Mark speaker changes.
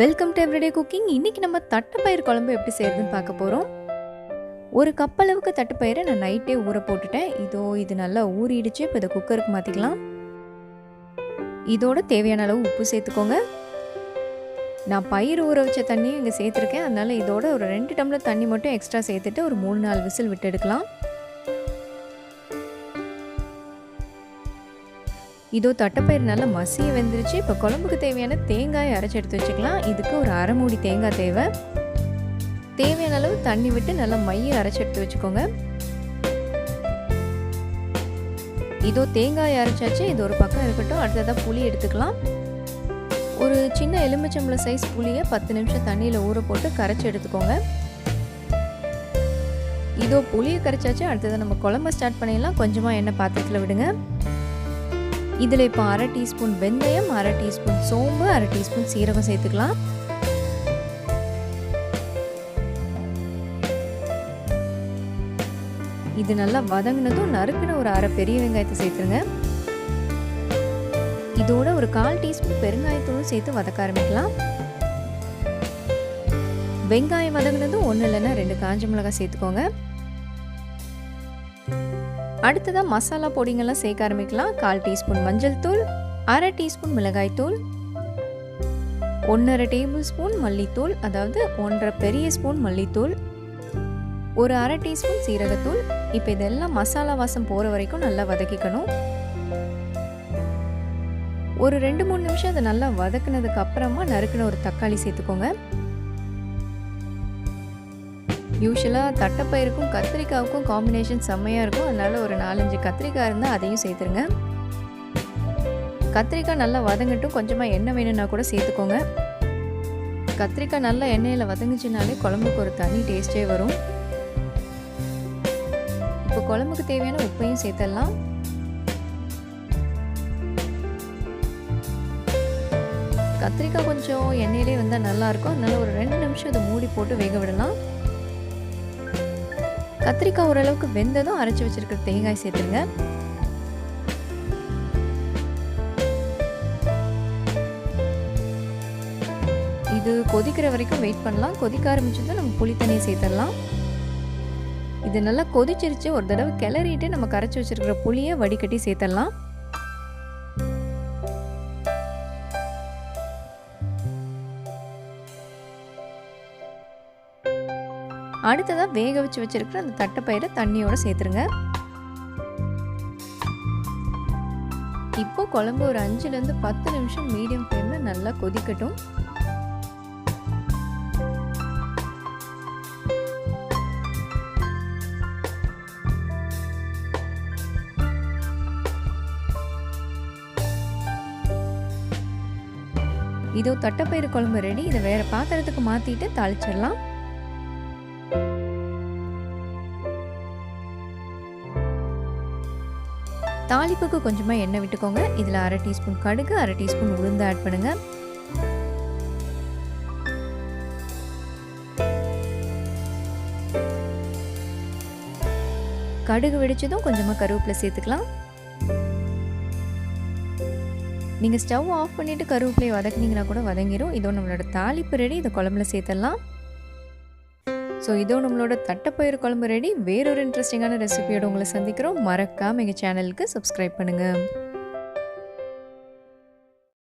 Speaker 1: Welcome to everyday cooking. இன்றைக்கி நம்ம தட்டைப்பயிர் குழம்பு எப்படி செய்கிறதுன்னு பார்க்க போகிறோம். ஒரு கப் அளவுக்கு தட்டைப்பயிரை நான் நைட்டே ஊற போட்டுட்டேன். இது நல்லா ஊறிடுச்சு. இப்போ இதை குக்கருக்கு மாற்றிக்கலாம். இதோட தேவையான அளவு உப்பு சேர்த்துக்கோங்க. நான் பயிர் ஊற வச்ச தண்ணியும் இங்கே சேர்த்துருக்கேன். அதனால் இதோட ஒரு 2 டம்ளர் தண்ணி மட்டும் எக்ஸ்ட்ரா சேர்த்துட்டு ஒரு 3-4 விசில் விட்டு எடுக்கலாம். இதோ தட்டைப்பயிர் நல்லா மசிய வெந்துருச்சு. இப்போ குழம்புக்கு தேவையான தேங்காயை அரைச்சி எடுத்து வச்சுக்கலாம். இதுக்கு ஒரு அரை மூடி தேங்காய் தேவை. தேவையான அளவு தண்ணி விட்டு நல்லா மைய அரைச்சி எடுத்து வச்சுக்கோங்க. இதோ தேங்காயை அரைச்சாச்சு. இது ஒரு பக்கம் இருக்கட்டும். அடுத்ததாக புளி எடுத்துக்கலாம். ஒரு சின்ன எலுமிச்சம்பழம் சைஸ் புளியை 10 நிமிஷம் தண்ணியில் ஊற போட்டு கரைச்சி எடுத்துக்கோங்க. இதோ புளியை கரைச்சாச்சு. அடுத்ததாக நம்ம குழம்பு ஸ்டார்ட் பண்ணிடலாம். கொஞ்சமாக எண்ணெய் பாத்திரத்தில் விடுங்க. இதில் இப்போ 1/2 டீஸ்பூன் வெந்தயம், 1/2 டீஸ்பூன் சோம்பு, 1/2 டீஸ்பூன் சீரகம் சேர்த்துக்கலாம். இது நல்லா வதங்கினதும் நறுக்குன ஒரு 1/2 பெரிய வெங்காயத்தை சேர்த்துருங்க. இதோட ஒரு 1/4 டீஸ்பூன் பெருங்காயத்தூளும் சேர்த்து வதக்க ஆரம்பிக்கலாம். வெங்காயம் வதங்கினதும் 1 இல்லைன்னா 2 காஞ்ச மிளகாய் சேர்த்துக்கோங்க. அடுத்ததாக மசாலா பொடிங்கெல்லாம் சேர்க்க ஆரம்பிக்கலாம். 1/4 டீஸ்பூன் மஞ்சள் தூள், 1/2 டீஸ்பூன் மிளகாய் தூள், 1/2 டேபிள் ஸ்பூன் மல்லித்தூள், அதாவது 1/2 பெரிய ஸ்பூன் மல்லித்தூள், ஒரு 1/2 டீஸ்பூன் சீரகத்தூள். இப்போ இதெல்லாம் மசாலா வாசம் போகிற வரைக்கும் நல்லா வதக்கிக்கணும். ஒரு 2-3 நிமிஷம் அதை நல்லா வதக்குனதுக்கு அப்புறமா நறுக்குன ஒரு தக்காளி சேர்த்துக்கோங்க. யூஸ்வலாக தட்டைப்பயிருக்கும் கத்திரிக்காவுக்கும் காம்பினேஷன் செம்மையாக இருக்கும். அதனால் ஒரு 4-5 கத்திரிக்காய் இருந்தால் அதையும் சேர்த்துருங்க. கத்திரிக்காய் நல்லா வதங்கட்டும். கொஞ்சமாக எண்ணெய் வேணும்னா கூட சேர்த்துக்கோங்க. கத்திரிக்காய் நல்லா எண்ணெயில் வதங்குச்சுனாலே குழம்புக்கு ஒரு தனி டேஸ்ட்டே வரும். இப்போ குழம்புக்கு தேவையான உப்பையும் சேர்த்துடலாம். கத்திரிக்காய் கொஞ்சம் எண்ணெயிலே வந்தால் நல்லாயிருக்கும். அதனால் ஒரு 2 நிமிஷம் இதை மூடி போட்டு வேக விடலாம். கத்திரிக்காய் ஓரளவுக்கு வெந்ததும் அரைச்சி வச்சிருக்கிற தேங்காய் சேர்த்துருங்க. இது கொதிக்கிற வரைக்கும் வெயிட் பண்ணலாம். கொதிக்க ஆரம்பிச்சதும் நம்ம புளி தண்ணியை சேர்த்துடலாம். இது நல்லா கொதிச்சிருச்சு. ஒரு தடவை கிளறிட்டு நம்ம கரைச்சி வச்சிருக்கிற புளியை வடிகட்டி சேர்த்துடலாம். அடுத்ததாக வேக வச்சு வச்சிருக்கிற அந்த தட்டைப்பயிரை தண்ணியோட சேர்த்துருங்க. இப்போ குழம்பு ஒரு 5-10 நிமிஷம் மீடியம் ஃப்ளேமில் நல்லா கொதிக்கட்டும். இதோ தட்டைப்பயிறு குழம்பு ரெடி. இதை வேற பாத்திரத்துக்கு மாற்றிட்டு தாளிச்சிடலாம். தாளிப்புக்கு கொஞ்சமாக எண்ணெய் விட்டுக்கோங்க. இதில் 1/2 டீஸ்பூன் கடுகு, 1/2 டீஸ்பூன் உளுந்து ஆட் பண்ணுங்க. கடுகு வெடிச்சதும் கொஞ்சமாக கருவேப்பிலை சேர்த்துக்கலாம். நீங்கள் ஸ்டவ் ஆஃப் பண்ணிவிட்டு கருவேப்பிலையை வதக்குனீங்கன்னா கூட வதங்கிடும். இதோ நம்மளோட தாளிப்பு ரெடி. இதை குழம்புல சேர்த்துடலாம். ஸோ இதோ நம்மளோட தட்டைப்பயிறு குழம்பு ரெடி. வேறொரு இன்ட்ரெஸ்டிங்கான ரெசிபியோட உங்களை சந்திக்கிறோம். மறக்காமல் எங்கள் சேனலுக்கு சப்ஸ்கிரைப் பண்ணுங்கள்.